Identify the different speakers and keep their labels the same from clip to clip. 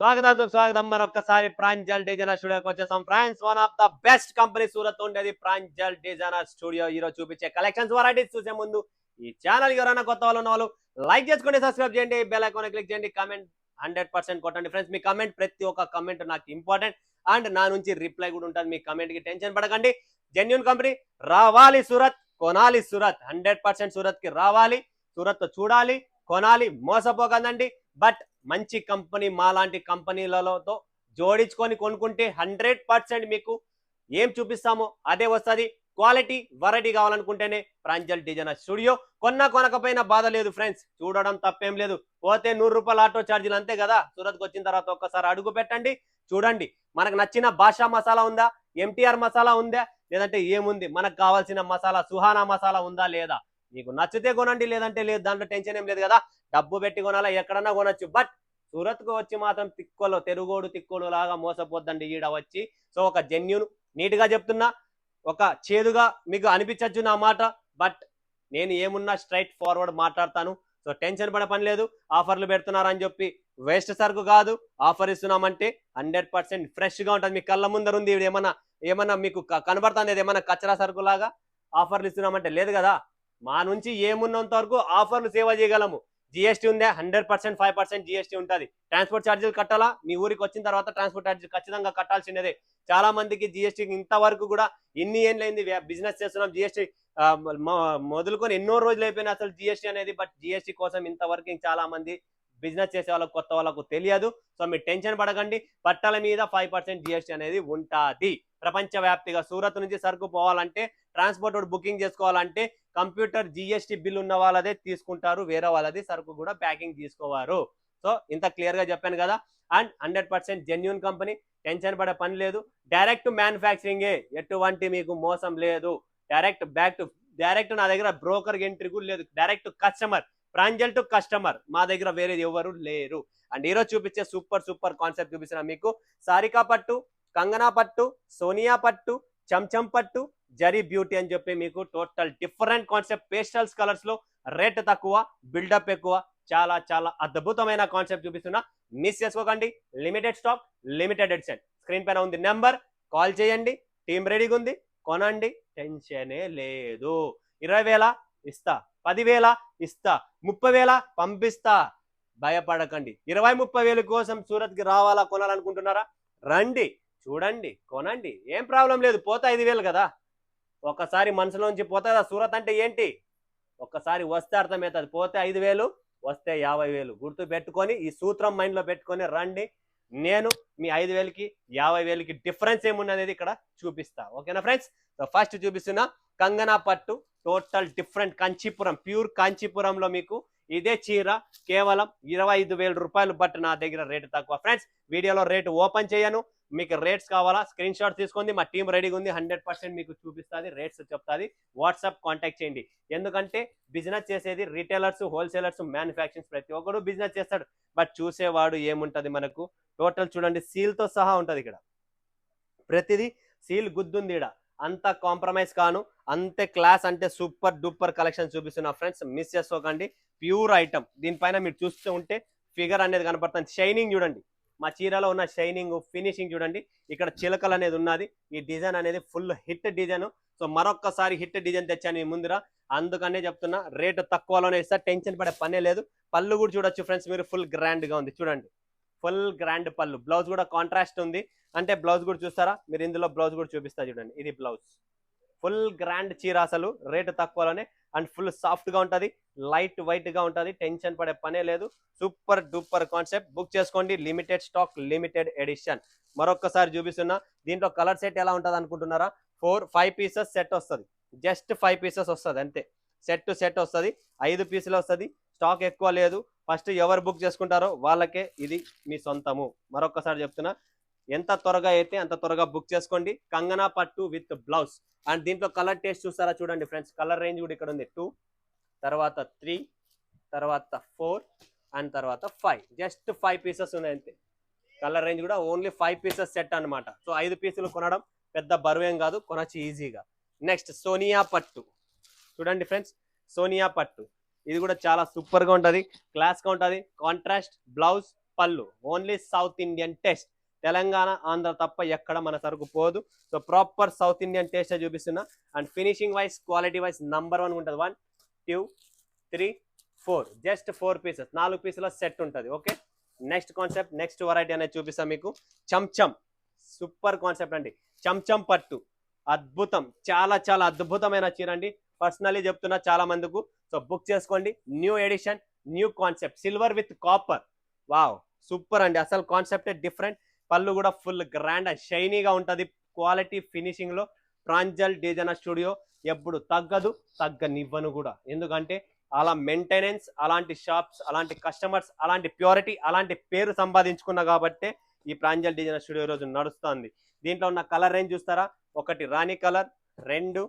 Speaker 1: స్వాగతం మరొకసారి ప్రాంజల్ డిజైనర్ స్టూడియోకి వచ్చేసాం friends. One of the best company Surat ఉండేది ప్రాంజల్ డిజైనర్ స్టూడియో. ఈ రోజు చూపించే కలెక్షన్స్ వెరైటీస్ చూసే ముందు ఈ ఛానల్ ఎవరైనా కొత్త వాళ్ళు ఉన్న వాళ్ళు లైక్ చేసుకోండి, సబ్స్క్రైబ్ చేయండి, బెల్ ఐకాన్ క్లిక్ చేయండి, కమెంట్ 100% కొట్టండి ఫ్రెండ్స్. మీ కమెంట్ ప్రతి ఒక్క కమెంట్ నాకు ఇంపార్టెంట్ అండ్ నా నుంచి రిప్లై కూడా ఉంటుంది. మీ కమెంట్ కి టెన్షన్ పడకండి. జెన్యూన్ కంపెనీ, రావాలి సూరత్, కొనాలి సూరత్. 100% సూరత్ కి రావాలి, సూరత్ చూడాలి, కొనాలి, మోసపోకండి. బట్ మంచి కంపెనీ మాలాంటి కంపెనీలతో జోడించుకొని కొనుక్కుంటే 100% మీకు ఏం చూపిస్తామో అదే వస్తుంది. క్వాలిటీ వెరైటీ కావాలనుకుంటేనే ప్రాంజల్ డిజైనర్ స్టూడియో. కొనకపోయినా బాధ లేదు ఫ్రెండ్స్, చూడడం తప్పేం లేదు. పోతే 100 రూపాయల ఆటో ఛార్జీలు అంతే కదా. సూరత్కి వచ్చిన తర్వాత ఒక్కసారి అడుగు పెట్టండి, చూడండి. మనకు నచ్చిన బాషా మసాలా ఉందా, ఎంటీఆర్ మసాలా ఉందా, లేదంటే ఏముంది, మనకు కావాల్సిన మసాలా సుహానా మసాలా ఉందా లేదా. మీకు నచ్చితే కొనండి, లేదంటే లేదు. దాంట్లో టెన్షన్ ఏం లేదు కదా. డబ్బు పెట్టి కొనాలా, ఎక్కడన్నా కొనొచ్చు. బట్ సూరత్కు వచ్చి మాత్రం తిక్కోడు తిక్కోడు లాగా మోసపోద్దండి ఈడ వచ్చి. సో ఒక జెన్యూన్ నీట్ గా చెప్తున్నా, ఒక చేదుగా మీకు అనిపించచ్చు నా మాట, బట్ నేను ఏమున్నా స్ట్రైట్ ఫార్వర్డ్ మాట్లాడతాను. సో టెన్షన్ పడే పని లేదు. ఆఫర్లు పెడుతున్నారని చెప్పి వేస్ట్ సరుకు కాదు. ఆఫర్ ఇస్తున్నామంటే 100% ఫ్రెష్ గా ఉంటుంది. మీ కళ్ళ ముందర ఉంది. ఏమన్నా మీకు కనబడుతుంది ఏమన్నా కచ్చరా సరుకు లాగా ఆఫర్లు ఇస్తున్నామంటే లేదు కదా. మా నుంచి ఏమున్నంత వరకు ఆఫర్లు సేవ చేయగలము. జిఎస్టీ ఉందా, 100% 5% జిఎస్టీ ఉంటుంది. ట్రాన్స్పోర్ట్ ఛార్జీలు కట్టాలా, మీ ఊరికి వచ్చిన తర్వాత ట్రాన్స్పోర్ట్ ఛార్జీలు ఖచ్చితంగా కట్టాల్సిందే. చాలా మందికి జిఎస్టీ ఇంతవరకు కూడా ఇన్ని ఏళ్ళైంది బిజినెస్ చేస్తున్నాం, జిఎస్టీ మొదలుకొని ఎన్నో రోజులు అయిపోయినా అసలు జిఎస్టీ అనేది. బట్ జిఎస్టీ కోసం ఇంతవరకు చాలా మంది బిజినెస్ చేసే వాళ్ళకు, కొత్త వాళ్ళకు తెలియదు. సో మీరు టెన్షన్ పడకండి, బట్టల మీద 5% జిఎస్టీ అనేది ఉంటుంది. ప్రపంచవ్యాప్తిగా సూరత్ నుంచి సరుకు పోవాలంటే, ట్రాన్స్పోర్ట్ బుకింగ్ చేసుకోవాలంటే కంప్యూటర్ జిఎస్టీ బిల్ ఉన్న వాళ్ళదే తీసుకుంటారు, వేరే వాళ్ళది సరుకు కూడా ప్యాకింగ్ తీసుకోవారు. సో ఇంత క్లియర్ గా చెప్పాను కదా. అండ్ 100% జెన్యూన్ కంపెనీ, టెన్షన్ పడే పని లేదు. డైరెక్ట్ మ్యానుఫ్యాక్చరింగే, ఎటువంటి మీకు మోసం లేదు. డైరెక్ట్ నా దగ్గర బ్రోకర్ ఎంట్రీ కూడా లేదు. Direct customer, Pranjal to customer, మా దగ్గర వేరేది ఎవరు లేరు. అండ్ ఈరోజు చూపించే సూపర్ కాన్సెప్ట్ చూపిస్తున్నా మీకు. సారికా పట్టు, కంగనా పట్టు, సోనియా పట్టు, చంచం పట్టు, జరీ బ్యూటీ అని చెప్పి మీకు total different concept. Pastels colours లో రేట్ తక్కువ, బిల్డప్ ఎక్కువ. చాలా చాలా అద్భుతమైన కాన్సెప్ట్ చూపిస్తున్నా, మిస్ చేసుకోకండి. Limited stock, limited edition. Screen పైన ఉంది నెంబర్, కాల్ చేయండి. టీం రెడీగా ఉంది, కొనండి, టెన్షనే లేదు. 20,000 ఇస్తా, 10,000 ఇస్తా, 30,000 పంపిస్తా. భయపడకండి. 20-30 కోసం సూరత్ కి రావాలా, కొనాలనుకుంటున్నారా, రండి, చూడండి, కొనండి, ఏం ప్రాబ్లం లేదు. పోతే 5,000 కదా. ఒక్కసారి మనసులోంచి పోతే కదా సూరత్ అంటే ఏంటి, ఒక్కసారి వస్తే అర్థమవుతుంది. పోతే 5,000, వస్తే 50,000. గుర్తు పెట్టుకొని ఈ సూత్రం మైండ్ లో పెట్టుకొని రండి. నేను మీ 5,000కి 50,000కి డిఫరెన్స్ ఏమున్నది ఇక్కడ చూపిస్తా. ఓకేనా ఫ్రెండ్స్. సో ఫస్ట్ చూపిస్తున్నా కంగనా పట్టు, టోటల్ డిఫరెంట్ కాంచీపురం, ప్యూర్ కాంచీపురంలో మీకు ఇదే చీర కేవలం 25,000 రూపాయలు. బట్ నా దగ్గర రేటు తక్కువ ఫ్రెండ్స్. వీడియోలో రేటు ఓపెన్ చేయను. మీకు రేట్స్ కావాలా, స్క్రీన్ షాట్ తీసుకోండి. మా టీం రెడీగా ఉంది, 100% మీకు చూపిస్తుంది, రేట్స్ చెప్తుంది. వాట్సాప్ కాంటాక్ట్ చేయండి. ఎందుకంటే బిజినెస్ చేసేది రీటైలర్స్, హోల్సేలర్స్, మ్యానుఫ్యాక్చరింగ్, ప్రతి ఒక్కరు బిజినెస్ చేస్తాడు. బట్ చూసేవాడు ఏముంటది మనకు, టోటల్ చూడండి సీల్తో సహా ఉంటది ఇక్కడ. ప్రతిదీ సీల్ గుద్దుంది ఇక్కడ. అంత కాంప్రమైజ్ కాను, అంతే క్లాస్. అంటే సూపర్ డూపర్ కలెక్షన్ చూపిస్తున్నా ఫ్రెండ్స్, మిస్ చేసుకోకండి. Pure item. దీనిపైన మీరు చూస్తూ ఉంటే ఫిగర్ అనేది కనపడుతుంది. షైనింగ్ చూడండి, మా చీరలో ఉన్న షైనింగ్, ఫినిషింగ్ చూడండి. ఇక్కడ చిలకలు అనేది ఉన్నది. ఈ డిజైన్ అనేది ఫుల్ హిట్ డిజైన్. సో మరొక్కసారి హిట్ డిజైన్ తెచ్చాను మీ ముందర, అందుకనే చెప్తున్నా రేటు తక్కువలోనే ఇస్తా. టెన్షన్ పడే పనే లేదు. పళ్ళు కూడా చూడొచ్చు ఫ్రెండ్స్ మీరు, ఫుల్ గ్రాండ్ గా ఉంది చూడండి. ఫుల్ గ్రాండ్ పళ్ళు. బ్లౌజ్ కూడా కాంట్రాస్ట్ ఉంది. అంటే బ్లౌజ్ కూడా చూస్తారా మీరు, ఇందులో బ్లౌజ్ కూడా చూపిస్తా చూడండి. ఇది బ్లౌజ్. ఫుల్ గ్రాండ్ చీర, అసలు రేటు తక్కువలోనే. అండ్ ఫుల్ సాఫ్ట్ గా ఉంటది, లైట్ వైట్ గా ఉంటది. టెన్షన్ పడే పనే లేదు. Super duper concept. బుక్ చేసుకోండి. Limited stock, limited edition. మరొకసారి చూపిస్తున్నా. దీంట్లో కలర్ సెట్ ఎలా ఉంటది అనుకుంటున్నారా, 5 పీసెస్ సెట్ వస్తుంది. జస్ట్ 5 పీసెస్ వస్తుంది అంతే. సెట్ వస్తుంది, 5 పీసులు వస్తుంది. స్టాక్ ఎక్కువ లేదు. ఫస్ట్ ఎవరు బుక్ చేసుకుంటారో వాళ్ళకే ఇది మీ సొంతము. మరొకసారి చెప్తున్నా, ఎంత త్వరగా అయితే అంత త్వరగా బుక్ చేసుకోండి. కంగనా పట్టు విత్ బ్లౌజ్. అండ్ దీంట్లో కలర్ టేస్ట్ చూస్తారా చూడండి ఫ్రెండ్స్. కలర్ రేంజ్ కూడా ఇక్కడ ఉంది. 2, తర్వాత 3, తర్వాత 4 అండ్ తర్వాత 5. జస్ట్ 5 పీసెస్ ఉన్నాయి అంతే. కలర్ రేంజ్ కూడా ఓన్లీ 5 పీసెస్ సెట్ అనమాట. సో 5 పీసులు కొనడం పెద్ద బరువేం కాదు, కొనొచ్చు ఈజీగా. నెక్స్ట్ సోనియా పట్టు చూడండి ఫ్రెండ్స్. సోనియా పట్టు ఇది కూడా చాలా సూపర్ గా ఉంటది, క్లాస్ గా ఉంటది. కాంట్రాస్ట్ బ్లౌజ్, పళ్ళు. Only South Indian taste. Telangana, Andhra తప్ప ఎక్కడ మన సరుకు పోదు. So proper South Indian taste చూపిస్తున్నా. And finishing wise, quality wise #1 ఉంటుంది. 1 2 3 4, జస్ట్ 4 పీసెస్, 4 పీసుల సెట్ ఉంటుంది. Okay, next concept, next variety అనేది చూపిస్తాం మీకు. చంచం, సూపర్ కాన్సెప్ట్ అండి. చంచం పట్టు అద్భుతం, చాలా చాలా అద్భుతమైన చీర అండి. పర్సనలీ చెప్తున్నా చాలా మందికి. సో బుక్ చేసుకోండి. New edition, new concept, silver with copper. Wow, super అండి. అసలు కాన్సెప్టే డిఫరెంట్. పళ్ళు కూడా ఫుల్ గ్రాండ్ అండ్ షైనీగా ఉంటుంది. క్వాలిటీ ఫినిషింగ్ లో ప్రాంజల్ డిజైనర్ స్టూడియో ఎప్పుడు తగ్గదు, తగ్గనివ్వను కూడా. ఎందుకంటే అలా మెయింటెనెన్స్, అలాంటి షాప్స్, అలాంటి కస్టమర్స్, అలాంటి ప్యూరిటీ, అలాంటి పేరు సంపాదించుకున్నా కాబట్టే ఈ ప్రాంజల్ డిజైనర్ స్టూడియో రోజు నడుస్తుంది. దీంట్లో ఉన్న కలర్ రేంజ్ చూస్తారా? 1 రాణి కలర్, 2,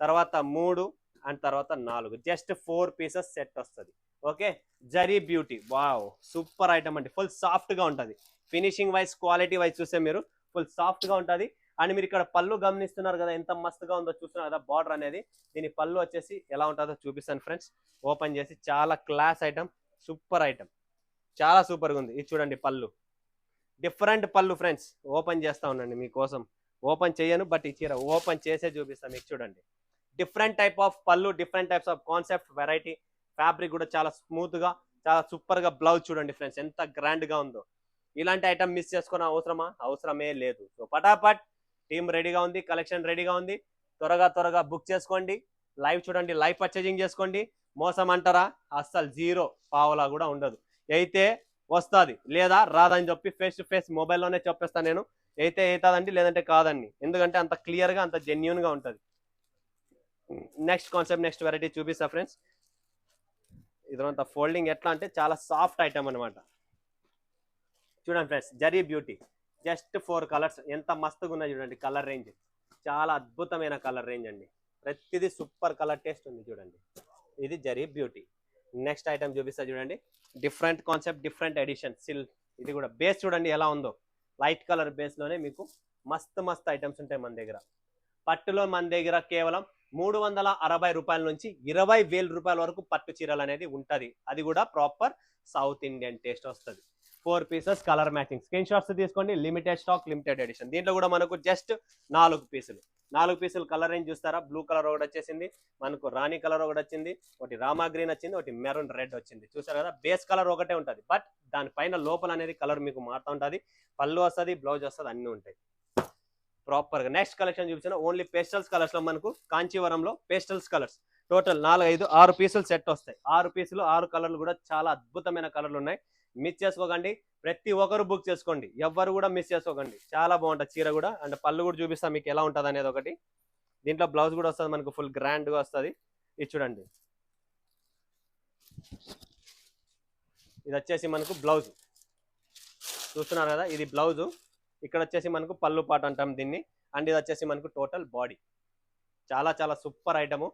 Speaker 1: తర్వాత 3 అండ్ తర్వాత 4, జస్ట్ 4 పీసెస్ సెట్ వస్తుంది. Okay, zari beauty, wow super item అండి. ఫుల్ సాఫ్ట్ గా ఉంటుంది. ఫినిషింగ్ వైజ్, క్వాలిటీ వైజ్ చూస్తే మీరు ఫుల్ సాఫ్ట్ గా ఉంటుంది. అండ్ మీరు ఇక్కడ పళ్ళు గమనిస్తున్నారు కదా, ఎంత మస్తుగా ఉందో చూస్తున్నారు కదా బార్డర్ అనేది. దీని పళ్ళు వచ్చేసి ఎలా ఉంటుందో చూపిస్తాను ఫ్రెండ్స్. ఓపెన్ చేసి, చాలా క్లాస్ ఐటమ్, సూపర్ ఐటమ్, చాలా సూపర్గా ఉంది. ఇది చూడండి పళ్ళు, డిఫరెంట్ పళ్ళు ఫ్రెండ్స్. ఓపెన్ చేస్తా ఉండండి మీకోసం. ఓపెన్ చేయను, బట్ ఈ చీర ఓపెన్ చేసే చూపిస్తాను మీకు. చూడండి, డిఫరెంట్ టైప్ ఆఫ్ పళ్ళు, different types of concept, variety. Fabric కూడా చాలా స్మూత్ గా, చాలా సూపర్ గా. బ్లౌజ్ చూడండి ఫ్రెండ్స్, ఎంత గ్రాండ్ గా ఉందో. ఇలాంటి ఐటమ్ మిస్ చేసుకున్న అవసరమా? అవసరమే లేదు. సో పటాపట్ టీమ్ రెడీగా ఉంది, కలెక్షన్ రెడీగా ఉంది. త్వరగా బుక్ చేసుకోండి. లైవ్ చూడండి, లైవ్ పర్చేజింగ్ చేసుకోండి. మోసం అంటారా? అస్సలు జీరో పావలా కూడా ఉండదు. అయితే వస్తుంది, లేదా రాదని చెప్పి ఫేస్ టు ఫేస్ మొబైల్లోనే చెప్పేస్తాను నేను. అయితే అవుతుందండి, లేదంటే కాదండి. ఎందుకంటే అంత క్లియర్ గా, అంత జెన్యున్ గా ఉంటుంది. నెక్స్ట్ కాన్సెప్ట్, నెక్స్ట్ వెరైటీ చూపిస్తా ఫ్రెండ్స్. ఇదంతా ఫోల్డింగ్ ఎట్లా అంటే చాలా సాఫ్ట్ ఐటమ్ అనమాట. చూడండి friends, zari beauty, just 4 colours. ఎంత మస్తుగా ఉన్నాయి చూడండి. కలర్ రేంజ్ చాలా అద్భుతమైన కలర్ రేంజ్ అండి. ప్రతిదీ సూపర్ కలర్ టేస్ట్ ఉంది చూడండి. ఇది జరీ బ్యూటీ. నెక్స్ట్ ఐటమ్ చూపిస్తా చూడండి. Different concept, different edition. ఇది కూడా బేస్ చూడండి ఎలా ఉందో. లైట్ కలర్ బేస్ లోనే మీకు మస్తు ఐటమ్స్ ఉంటాయి మన దగ్గర. పట్టులో మన దగ్గర కేవలం 360 రూపాయల నుంచి 20,000 రూపాయల వరకు పట్టు చీరలు అనేది ఉంటది. అది కూడా ప్రాపర్ సౌత్ ఇండియన్ టేస్ట్ వస్తుంది. 4 pieces colour matching. Screenshots తీసుకోండి. Limited stock, limited edition. దీంట్లో కూడా మనకు జస్ట్ 4 పీసులు. 4 పీసులు కలర్ రేంజ్ చూస్తారా? బ్లూ కలర్ ఒకటి వచ్చేసింది మనకు, రాణి కలర్ ఒకటి వచ్చింది, ఒకటి రామా గ్రీన్ వచ్చింది, ఒకటి మెరూన్ రెడ్ వచ్చింది. చూసారు కదా, బేస్ కలర్ ఒకటే ఉంటుంది, బట్ దానిపైన లోపల అనేది కలర్ మీకు మారుతూ ఉంటుంది. పళ్ళు వస్తుంది, బ్లౌజ్ వస్తుంది, అన్ని ఉంటాయి ప్రాపర్ గా. నెక్స్ట్ కలెక్షన్ చూపించిన ఓన్లీ పేస్టల్స్ కలర్స్ లో మనకు కాంచీవరంలో పేస్టల్స్ కలర్స్. టోటల్ 4, 5, 6 పీసులు సెట్ వస్తాయి. 6 పీసులు 6 కలర్లు కూడా చాలా అద్భుతమైన కలర్లు ఉన్నాయి. మిస్ చేసుకోకండి, ప్రతి ఒక్కరు బుక్ చేసుకోండి. ఎవ్వరు కూడా మిస్ చేసుకోకండి. చాలా బాగుంటుంది చీర కూడా. అండ్ పళ్ళు కూడా చూపిస్తా మీకు ఎలా ఉంటుంది అనేది ఒకటి. దీంట్లో బ్లౌజ్ కూడా వస్తుంది మనకు, ఫుల్ గ్రాండ్ గా వస్తుంది. ఇది చూడండి, ఇది వచ్చేసి మనకు బ్లౌజ్ చూస్తున్నారు కదా, ఇది బ్లౌజ్. ఇక్కడ వచ్చేసి మనకు పళ్ళు పాట అంటాం దీన్ని. అండ్ ఇది వచ్చేసి మనకు టోటల్ బాడీ. చాలా చాలా సూపర్ ఐటమ్.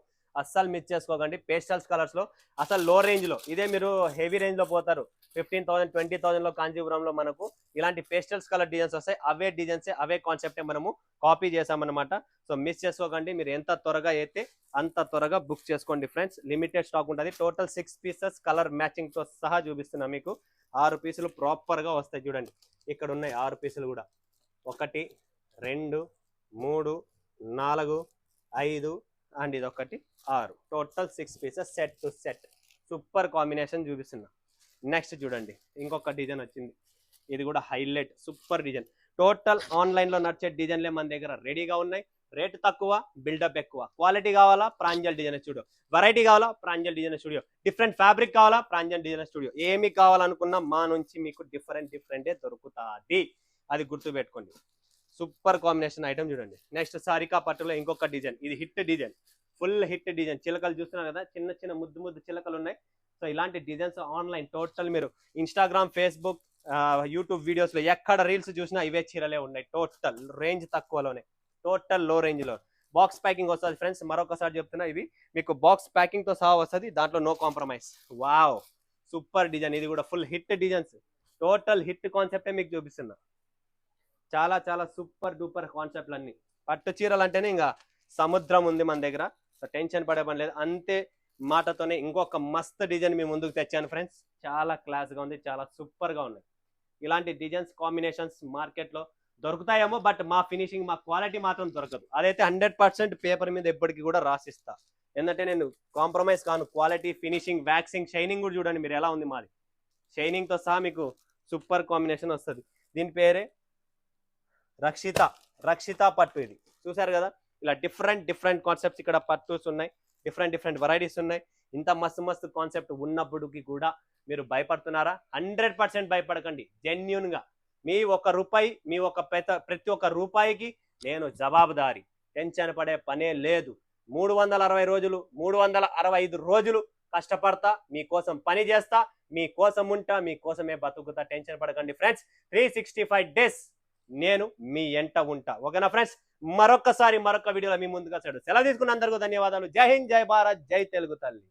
Speaker 1: అస్సలు మిస్ చేసుకోకండి. పేస్టల్స్ కలర్స్ లో అసలు లో రేంజ్ లో. ఇదే మీరు హెవీ రేంజ్ లో పోతారు, 15,000 20,000 లో కాంచీపురంలో మనకు ఇలాంటి పేస్టల్స్ కలర్ డిజైన్స్ వస్తాయి. అవే డిజైన్స్, అవే కాన్సెప్ట్ మనము కాపీ చేసామన్నమాట. సో మిస్ చేసుకోకండి. మీరు ఎంత త్వరగా అయితే అంత త్వరగా బుక్ చేసుకోండి ఫ్రెండ్స్. లిమిటెడ్ స్టాక్ ఉంటుంది. టోటల్ 6 పీసెస్ కలర్ మ్యాచింగ్ తో సహా చూపిస్తున్నా మీకు. 6 పీసులు ప్రాపర్ గా వస్తాయి చూడండి. ఇక్కడ ఉన్నాయి 6 పీసులు కూడా. 1 2 3 4 5 అండ్ ఇది 1 6. Total 6 pieces set to set. Super combination చూపిస్తున్నా. నెక్స్ట్ చూడండి, ఇంకొక డిజైన్ వచ్చింది. ఇది కూడా highlight, super design. Total online లో నడిచే డిజైన్లే మన దగ్గర రెడీగా ఉన్నాయి. రేట్ తక్కువ, బిల్డప్ ఎక్కువ. క్వాలిటీ కావాలా? Pranjal designer studio. వెరైటీ కావాలా? Pranjal designer studio. Different fabric కావాలా? Pranjal designer studio. ఏమి కావాలనుకున్నా మా నుంచి మీకు డిఫరెంటే దొరుకుతుంది. అది గుర్తు పెట్టుకోండి. సూపర్ కాంబినేషన్ ఐటమ్ చూడండి. నెక్స్ట్ సారికా పట్టులో ఇంకొక డిజైన్. ఇది hit design, full hit design. చిలకలు చూస్తున్నారు కదా, చిన్న ముద్దు చిలకలు ఉన్నాయి. సో ఇలాంటి డిజైన్స్ ఆన్లైన్ టోటల్ మీరు ఇన్స్టాగ్రామ్, ఫేస్బుక్, యూట్యూబ్ వీడియోస్ లో ఎక్కడ రీల్స్ చూసినా ఇవే చీరలే ఉన్నాయి. టోటల్ రేంజ్ తక్కువలోనే, టోటల్ లో రేంజ్ లో. బాక్స్ ప్యాకింగ్ వస్తుంది ఫ్రెండ్స్. మరొకసారి చెప్తున్నా, ఇవి మీకు బాక్స్ ప్యాకింగ్ తో సహా వస్తుంది. దాంట్లో no compromise. Wow, super design. ఇది కూడా full hit designs. Total hit కాన్సెప్టే మీకు చూపిస్తున్నా. చాలా చాలా సూపర్ డూపర్ కాన్సెప్ట్లు అన్ని. పట్టు చీరలు అంటేనే ఇంకా సముద్రం ఉంది మన దగ్గర. సో టెన్షన్ పడే పని లేదు. అంతే మాటతోనే ఇంకొక మస్త్ డిజైన్ మీ ముందుకు తెచ్చాను ఫ్రెండ్స్. చాలా క్లాస్ గా ఉంది, చాలా సూపర్ గా ఉన్నాయి. ఇలాంటి డిజైన్స్ కాంబినేషన్స్ మార్కెట్లో దొరుకుతాయేమో, బట్ మా ఫినిషింగ్ మా క్వాలిటీ మాత్రం దొరకదు. అదైతే 100% పేపర్ మీద ఎప్పటికీ కూడా రాసిస్తా. ఎందుకంటే నేను కాంప్రమైజ్ కాను. క్వాలిటీ, ఫినిషింగ్, వ్యాక్సింగ్, షైనింగ్ కూడా చూడండి మీరు ఎలా ఉంది మాది. షైనింగ్తో సహా మీకు సూపర్ కాంబినేషన్ వస్తుంది. దీని పేరే రక్షిత పట్టు. ఇది చూసారు కదా, ఇలా డిఫరెంట్ కాన్సెప్ట్స్ ఇక్కడ పట్టుస్ ఉన్నాయి, డిఫరెంట్ వెరైటీస్ ఉన్నాయి. ఇంత మస్తు కాన్సెప్ట్ ఉన్నప్పటికీ కూడా మీరు భయపడుతున్నారా? 100% భయపడకండి. జెన్యున్గా మీ ప్రతి ఒక్క రూపాయికి నేను జవాబుదారి. టెన్షన్ పడే పనే లేదు. 360 రోజులు 365 రోజులు కష్టపడతా, మీకోసం పని చేస్తా, మీకోసం ఉంటా, మీకోసమే బతుకుతా. టెన్షన్ పడకండి ఫ్రెండ్స్. 365 days నేను మీ ఎంట ఉంటా. ఓకేనా ఫ్రెండ్స్? మరొక వీడియోలో మీ ముందుగా సెలవు తీసుకున్న అందరికీ ధన్యవాదాలు. జై హింద్, జై భారత్, జై తెలుగు తల్లి.